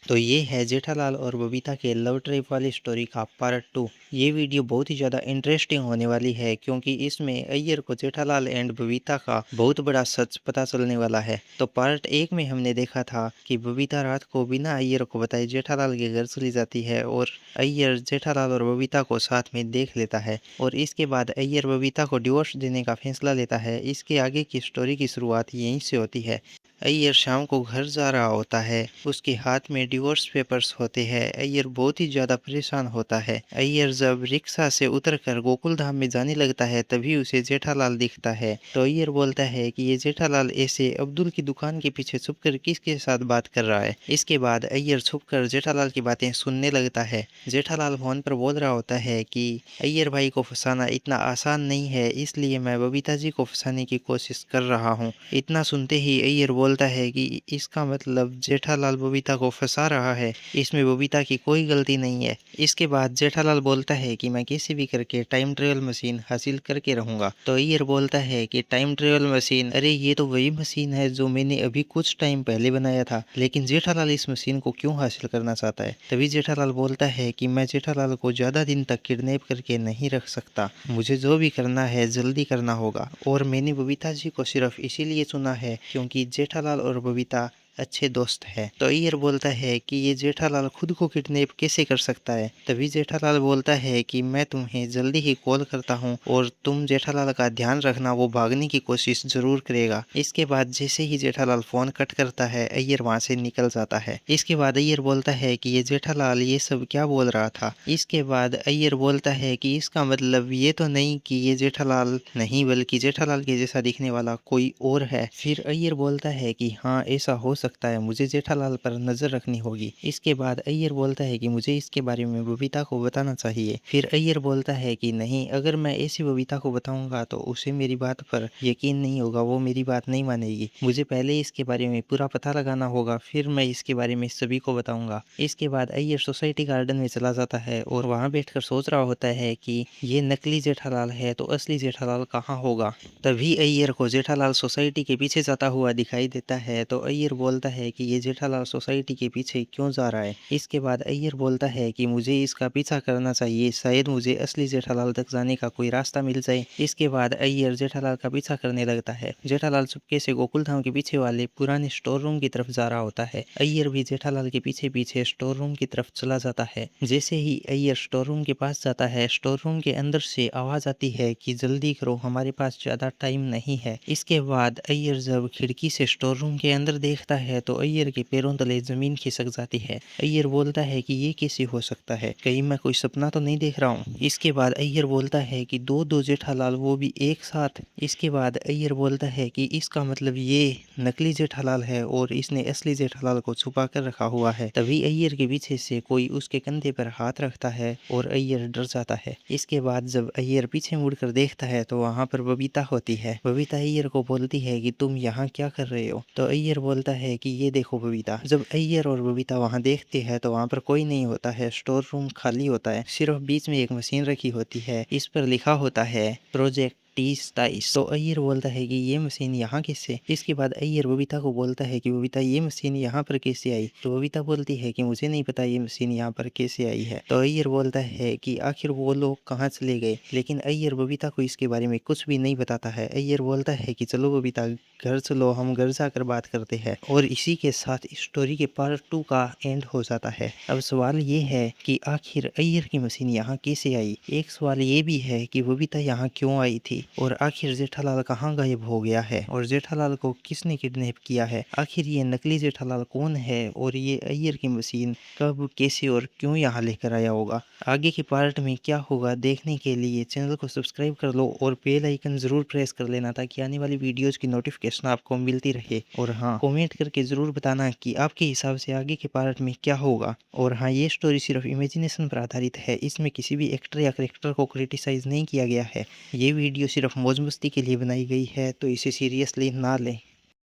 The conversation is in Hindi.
तो ये है जेठालाल और बबीता के लव ट्रिप वाली स्टोरी का पार्ट 2। ये वीडियो बहुत ही ज़्यादा इंटरेस्टिंग होने वाली है क्योंकि इसमें अय्यर को जेठालाल एंड बबीता का बहुत बड़ा सच पता चलने वाला है। तो पार्ट 1 में हमने देखा था कि बबीता रात को बिना अय्यर को बताए जेठालाल के घर चली जाती है और अय्यर जेठालाल और बबीता को साथ में देख लेता है और इसके बाद अय्यर बबीता को डिवोर्स देने का फैसला लेता है। इसके आगे की स्टोरी की शुरुआत यहीं से होती है। अय्यर शाम को घर जा रहा होता है, उसके हाथ में डिवोर्स पेपर्स होते हैं। अय्यर बहुत ही ज़्यादा परेशान होता है। अय्यर जब रिक्शा से उतरकर गोकुल धाम में जाने लगता है तभी उसे जेठालाल दिखता है। तो अय्यर बोलता है कि ये जेठालाल ऐसे अब्दुल की दुकान के पीछे छुपकर किसके साथ बात कर रहा है। इसके बाद अय्यर छुपकर जेठालाल की बातें सुनने लगता है। जेठालाल फोन पर बोल रहा होता है कि अय्यर भाई को फंसाना इतना आसान नहीं है, इसलिए मैं बबीता जी को फंसाने की कोशिश कर रहा हूँ। इतना सुनते ही अय्यर बोलता है कि इसका मतलब जेठालाल बबीता को फंसा रहा है, इसमें बबीता की कोई गलती नहीं है। इसके बाद जेठालाल बोलता है कि मैं किसी भी करके टाइम ट्रेवल मशीन हासिल करके रहूंगा। तो अय्यर बोलता है कि टाइम ट्रेवल मशीन, अरे ये तो वही मशीन है जो मैंने अभी कुछ टाइम पहले बनाया था, लेकिन जेठालाल इस मशीन को क्यों हासिल करना चाहता है। तभी जेठालाल बोलता है कि मैं जेठालाल को ज्यादा दिन तक किडनैप करके नहीं रख सकता, मुझे जो भी करना है जल्दी करना होगा। और मैंने बबीता जी को सिर्फ इसीलिए चुना है क्योंकि जेठालाल और बबीता अच्छे दोस्त हैं। तो अय्यर बोलता है कि ये जेठालाल खुद को किडनैप कैसे कर सकता है। तभी जेठालाल बोलता है कि मैं तुम्हें जल्दी ही कॉल करता हूँ और तुम जेठालाल का ध्यान रखना, वो भागने की कोशिश जरूर करेगा। इसके बाद जैसे ही जेठालाल फोन कट करता है अय्यर वहाँ से निकल जाता है। इसके बाद अय्यर बोलता है कि ये जेठालाल ये सब क्या बोल रहा था। इसके बाद अय्यर बोलता है कि इसका मतलब ये तो नहीं कि ये जेठालाल नहीं बल्कि जेठालाल के जैसा दिखने वाला कोई और है। फिर अय्यर बोलता है कि हाँ ऐसा हो सकता है, मुझे जेठालाल पर नजर रखनी होगी। इसके बाद अय्यर बोलता है कि मुझे इसके बारे में बबीता को बताना चाहिए। फिर अय्यर बोलता है कि नहीं, अगर मैं ऐसी बबीता को बताऊंगा तो उसे मेरी बात पर यकीन नहीं होगा, वो मेरी बात नहीं मानेगी। मुझे पहले इसके बारे में पूरा पता लगाना होगा, फिर मैं इसके बारे में सभी को बताऊंगा। इसके बाद अय्यर सोसाइटी गार्डन में चला जाता है और वहाँ बैठकर सोच रहा होता है कि ये नकली जेठालाल है तो असली जेठालाल कहाँ होगा। तभी अय्यर को जेठालाल सोसाइटी के पीछे जाता हुआ दिखाई देता है। तो अय्यर बोलता है कि ये जेठालाल सोसाइटी के पीछे क्यों जा रहा है। इसके बाद अय्यर बोलता है कि मुझे इसका पीछा करना चाहिए, शायद मुझे असली जेठालाल तक जाने का कोई रास्ता मिल जाए। इसके बाद अय्यर जेठालाल का पीछा करने लगता है। जेठालाल चुपके से गोकुल धाम के पीछे वाले पुराने स्टोर रूम की तरफ जा रहा होता है। अय्यर भी जेठालाल के पीछे पीछे स्टोर रूम की तरफ चला जाता है। जैसे ही अय्यर स्टोर रूम के पास जाता है, स्टोर रूम के अंदर से आवाज आती है कि जल्दी करो, हमारे पास ज्यादा टाइम नहीं है। इसके बाद अय्यर जब खिड़की से स्टोर रूम के अंदर देखता है तो अय्यर के पैरों तले जमीन खिसक जाती है। अय्यर बोलता है कि ये कैसे हो सकता है, कहीं मैं कोई सपना तो नहीं देख रहा हूँ। इसके बाद अय्यर बोलता है कि दो दो जेठालाल, वो भी एक साथ। इसके बाद अय्यर बोलता है कि इसका मतलब ये नकली जेठालाल है और इसने असली जेठालाल को छुपा कर रखा हुआ है। तभी अय्यर के पीछे से कोई उसके कंधे पर हाथ रखता है और अय्यर डर जाता है। इसके बाद जब अय्यर पीछे मुड़कर देखता है तो वहाँ पर बबीता होती है। बबीता अय्यर को बोलती है कि तुम यहाँ क्या कर रहे हो। तो अय्यर बोलता है कि ये देखो बबीता। जब अय्यर और बबीता वहाँ देखते हैं तो वहाँ पर कोई नहीं होता है, स्टोर रूम खाली होता है, सिर्फ बीच में एक मशीन रखी होती है, इस पर लिखा होता है प्रोजेक्ट 30-22। तो अय्यर बोलता है कि ये मशीन यहाँ किससे। इसके बाद अय्यर बबीता को बोलता है कि बबीता ये मशीन यहाँ पर कैसे आई। तो बबीता बोलती है कि मुझे नहीं पता ये मशीन यहाँ पर कैसे आई है। तो अय्यर बोलता है कि आखिर वो लोग कहाँ चले गए, लेकिन अय्यर बबीता को इसके बारे में कुछ भी नहीं बताता है। अय्यर बोलता है कि चलो बबीता घर चलो, हम घर जाकर बात करते हैं। और इसी के साथ स्टोरी के पार्ट 2 का एंड हो जाता है। अब सवाल ये है कि आखिर अय्यर की मशीन यहाँ कैसे आई। एक सवाल ये भी है कि बबीता यहाँ क्यों आई थी और आखिर जेठालाल कहाँ गायब हो गया है और जेठालाल को किसने किडनैप किया है। आखिर ये नकली जेठालाल कौन है और ये अय्यर की मशीन कब, कैसे और क्यों यहाँ लेकर आया होगा। आगे के पार्ट में क्या होगा देखने के लिए चैनल को सब्सक्राइब कर लो और बेल आइकन जरूर प्रेस कर लेना ताकि आने वाली वीडियोस की नोटिफिकेशन आपको मिलती रहे। और हाँ, कमेंट करके जरूर बताना कि आपके हिसाब से आगे के पार्ट में क्या होगा। और हाँ, ये स्टोरी सिर्फ इमेजिनेशन पर आधारित है, इसमें किसी भी एक्टर या करेक्टर को क्रिटिसाइज नहीं किया गया है। ये वीडियो सिर्फ मौज मस्ती के लिए बनाई गई है, तो इसे सीरियसली ना लें।